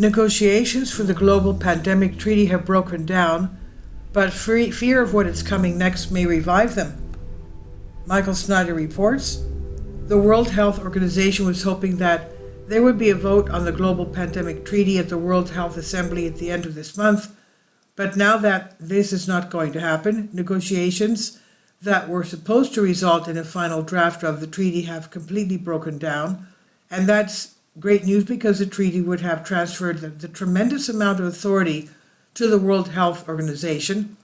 Negotiations for the global pandemic treaty have broken down, but fear of what is coming next may revive them. Michael Snyder reports, the World Health Organization was hoping that there would be a vote on the global pandemic treaty at the World Health Assembly at the end of this month, but now that this is not going to happen, negotiations that were supposed to result in a final draft of the treaty have completely broken down, and that's great news because the treaty would have transferred the tremendous amount of authority to the World Health Organization.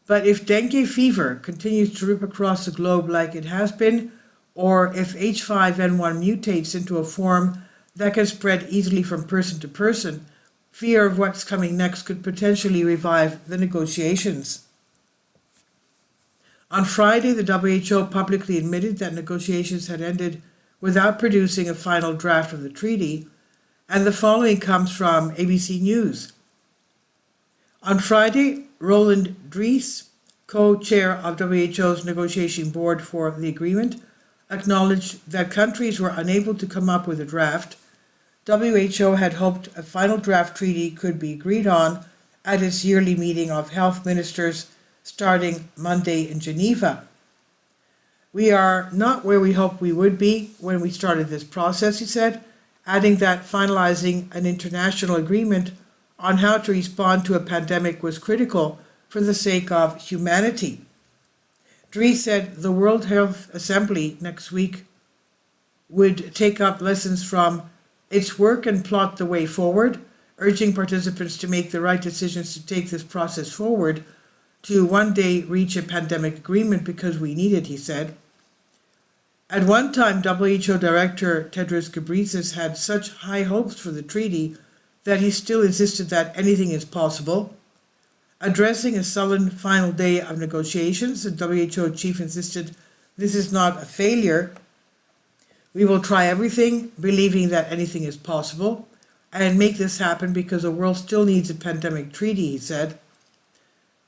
But if dengue fever continues to rip across the globe like it has been, or if H5N1 mutates into a form that can spread easily from person to person, fear of what's coming next could potentially revive the negotiations. On Friday, the WHO publicly admitted that negotiations had ended without producing a final draft of the treaty, and the following comes from ABC News. On Friday, Roland Dries, co-chair of WHO's negotiation board for the agreement, acknowledged that countries were unable to come up with a draft. WHO had hoped a final draft treaty could be agreed on at its yearly meeting of health ministers starting Monday in Geneva. We are not where we hoped we would be when we started this process, he said, adding that finalizing an international agreement on how to respond to a pandemic was critical for the sake of humanity. Dries said the World Health Assembly next week would take up lessons from its work and plot the way forward, urging participants to make the right decisions to take this process forward to one day reach a pandemic agreement because we need it, he said. At one time, WHO Director Tedros Ghebreyesus had such high hopes for the treaty that he still insisted that anything is possible. Addressing a sullen final day of negotiations, the WHO chief insisted, "This is not a failure. We will try everything, believing that anything is possible, and make this happen because the world still needs a pandemic treaty," he said.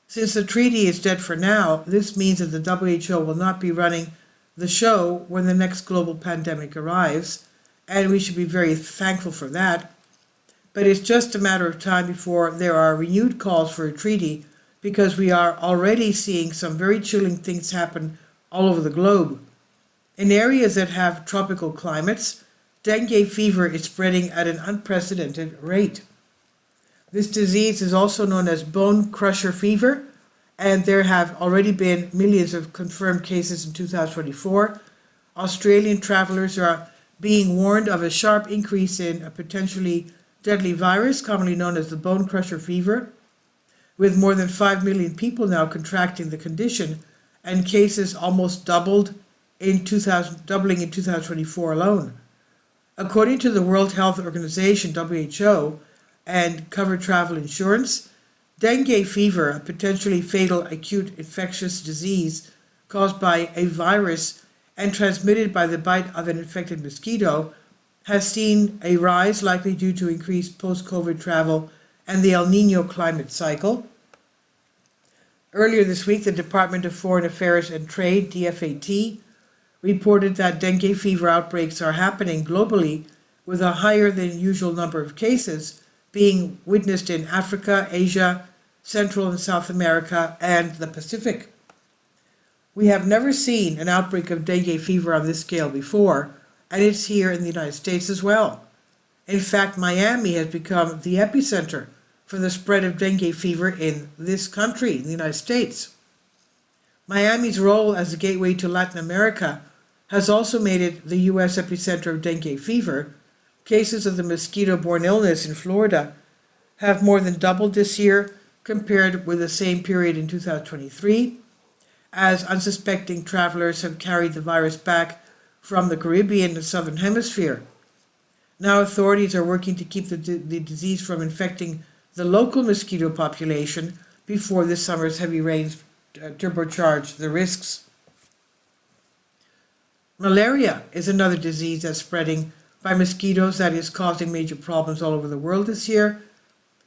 Since the treaty is dead for now, this means that the WHO will not be running the show when the next global pandemic arrives, and we should be very thankful for that. But it's just a matter of time before there are renewed calls for a treaty, because we are already seeing some very chilling things happen all over the globe. In areas that have tropical climates, dengue fever is spreading at an unprecedented rate. This disease is also known as bone crusher fever, and there have already been millions of confirmed cases in 2024. Australian travelers are being warned of a sharp increase in a potentially deadly virus, commonly known as the bone crusher fever, with more than 5 million people now contracting the condition, and cases almost doubling in 2024 alone. According to the World Health Organization, WHO, and covered travel insurance, dengue fever, a potentially fatal acute infectious disease caused by a virus and transmitted by the bite of an infected mosquito, has seen a rise likely due to increased post-COVID travel and the El Niño climate cycle. Earlier this week, the Department of Foreign Affairs and Trade, DFAT, reported that dengue fever outbreaks are happening globally, with a higher than usual number of cases being witnessed in Africa, Asia, Central and South America, and the Pacific. We have never seen an outbreak of dengue fever on this scale before, and it's here in the United States as well. In fact, Miami has become the epicenter for the spread of dengue fever in this country, in the United States. Miami's role as a gateway to Latin America has also made it the U.S. epicenter of dengue fever. Cases of the mosquito-borne illness in Florida have more than doubled this year compared with the same period in 2023, as unsuspecting travelers have carried the virus back from the Caribbean and Southern Hemisphere. Now authorities are working to keep the disease from infecting the local mosquito population before this summer's heavy rains turbocharge the risks. Malaria is another disease that's spreading by mosquitoes that is causing major problems all over the world this year.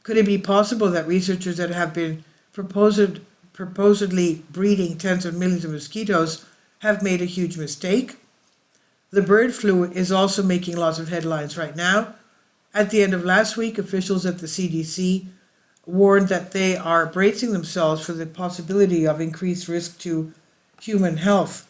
Could it be possible that researchers that have been purportedly breeding tens of millions of mosquitoes have made a huge mistake? The bird flu is also making lots of headlines right now. At the end of last week, officials at the CDC warned that they are bracing themselves for the possibility of increased risk to human health.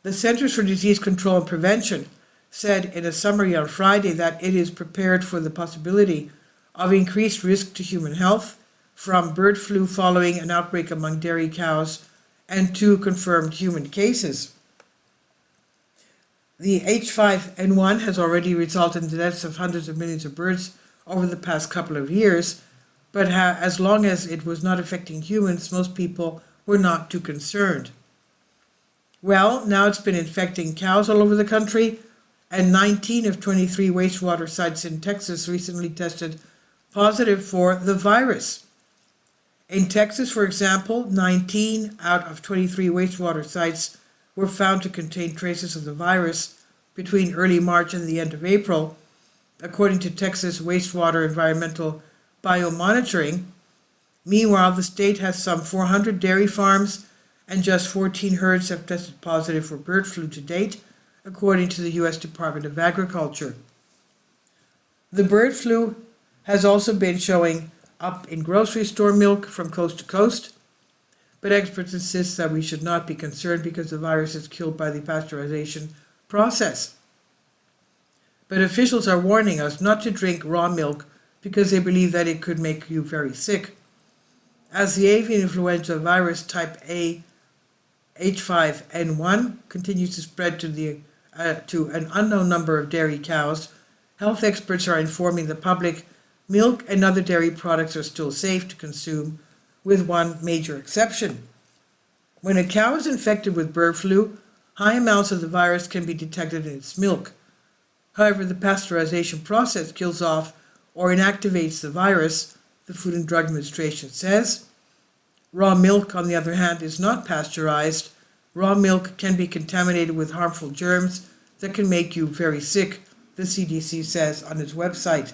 The Centers for Disease Control and Prevention said in a summary on Friday that it is prepared for the possibility of increased risk to human health from bird flu following an outbreak among dairy cows and 2 confirmed human cases. The H5N1 has already resulted in the deaths of hundreds of millions of birds over the past couple of years, but as long as it was not affecting humans, most people were not too concerned. Well, now it's been infecting cows all over the country, and 19 of 23 wastewater sites in Texas recently tested positive for the virus. In Texas, for example, 19 out of 23 wastewater sites were found to contain traces of the virus between early March and the end of April, according to Texas Wastewater Environmental Biomonitoring. Meanwhile, the state has some 400 dairy farms and just 14 herds have tested positive for bird flu to date, according to the U.S. Department of Agriculture. The bird flu has also been showing up in grocery store milk from coast to coast, but experts insist that we should not be concerned because the virus is killed by the pasteurization process. But officials are warning us not to drink raw milk because they believe that it could make you very sick. As the avian influenza virus type A H5N1 continues to spread to an unknown number of dairy cows, health experts are informing the public milk and other dairy products are still safe to consume, with one major exception. When a cow is infected with bird flu, high amounts of the virus can be detected in its milk. However, the pasteurization process kills off or inactivates the virus, the Food and Drug Administration says. Raw milk, on the other hand, is not pasteurized. Raw milk can be contaminated with harmful germs that can make you very sick, the CDC says on its website.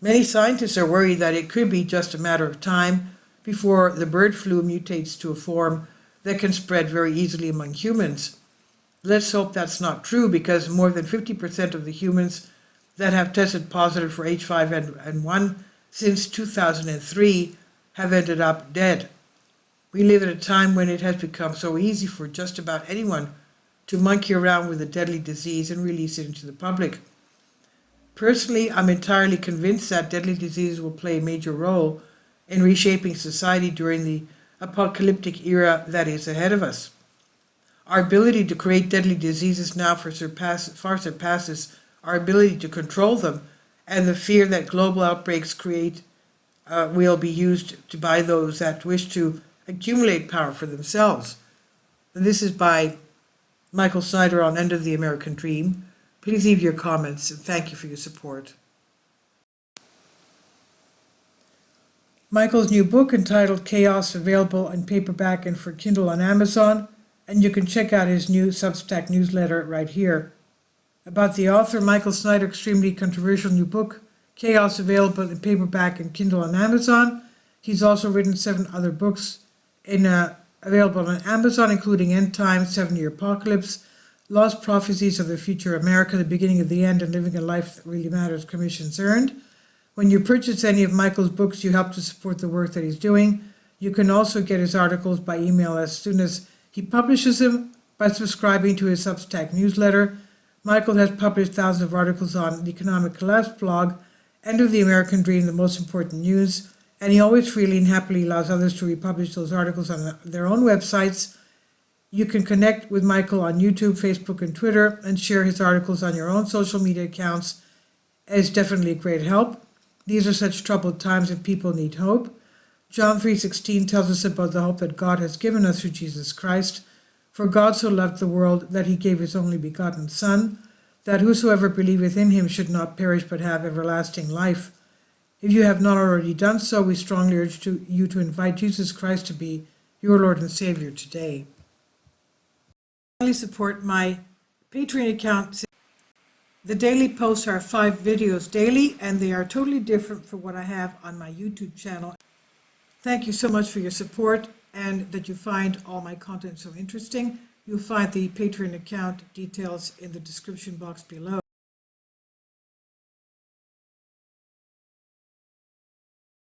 Many scientists are worried that it could be just a matter of time before the bird flu mutates to a form that can spread very easily among humans. Let's hope that's not true, because more than 50% of the humans that have tested positive for H5N1 since 2003 have ended up dead. We live at a time when it has become so easy for just about anyone to monkey around with a deadly disease and release it into the public. Personally, I'm entirely convinced that deadly diseases will play a major role in reshaping society during the apocalyptic era that is ahead of us. Our ability to create deadly diseases now far surpasses our ability to control them, and the fear that global outbreaks create will be used by those that wish to accumulate power for themselves. This is by Michael Snyder on End of the American Dream. Please leave your comments, and thank you for your support. Michael's new book entitled Chaos, available in paperback and for Kindle on Amazon, and you can check out his new Substack newsletter right here. About the author, Michael Snyder, extremely controversial new book, Chaos, available in paperback and Kindle on Amazon. He's also written 7 other books available on Amazon, including End Times, 7-Year Apocalypse, Lost Prophecies of the Future America, The Beginning of the End, and Living a Life That Really Matters, commissions earned. When you purchase any of Michael's books, you help to support the work that he's doing. You can also get his articles by email as soon as he publishes them by subscribing to his Substack newsletter. Michael has published thousands of articles on the Economic Collapse blog, End of the American Dream, The Most Important News, and he always freely and happily allows others to republish those articles on their own websites. You can connect with Michael on YouTube, Facebook, and Twitter, and share his articles on your own social media accounts. It's definitely a great help. These are such troubled times and people need hope. John 3:16 tells us about the hope that God has given us through Jesus Christ. For God so loved the world that he gave his only begotten Son, that whosoever believeth in him should not perish but have everlasting life. If you have not already done so, we strongly urge you to invite Jesus Christ to be your Lord and Savior today. Finally, support my Patreon account. The daily posts are 5 videos daily, and they are totally different from what I have on my YouTube channel. Thank you so much for your support and that you find all my content so interesting. You'll find the Patreon account details in the description box below.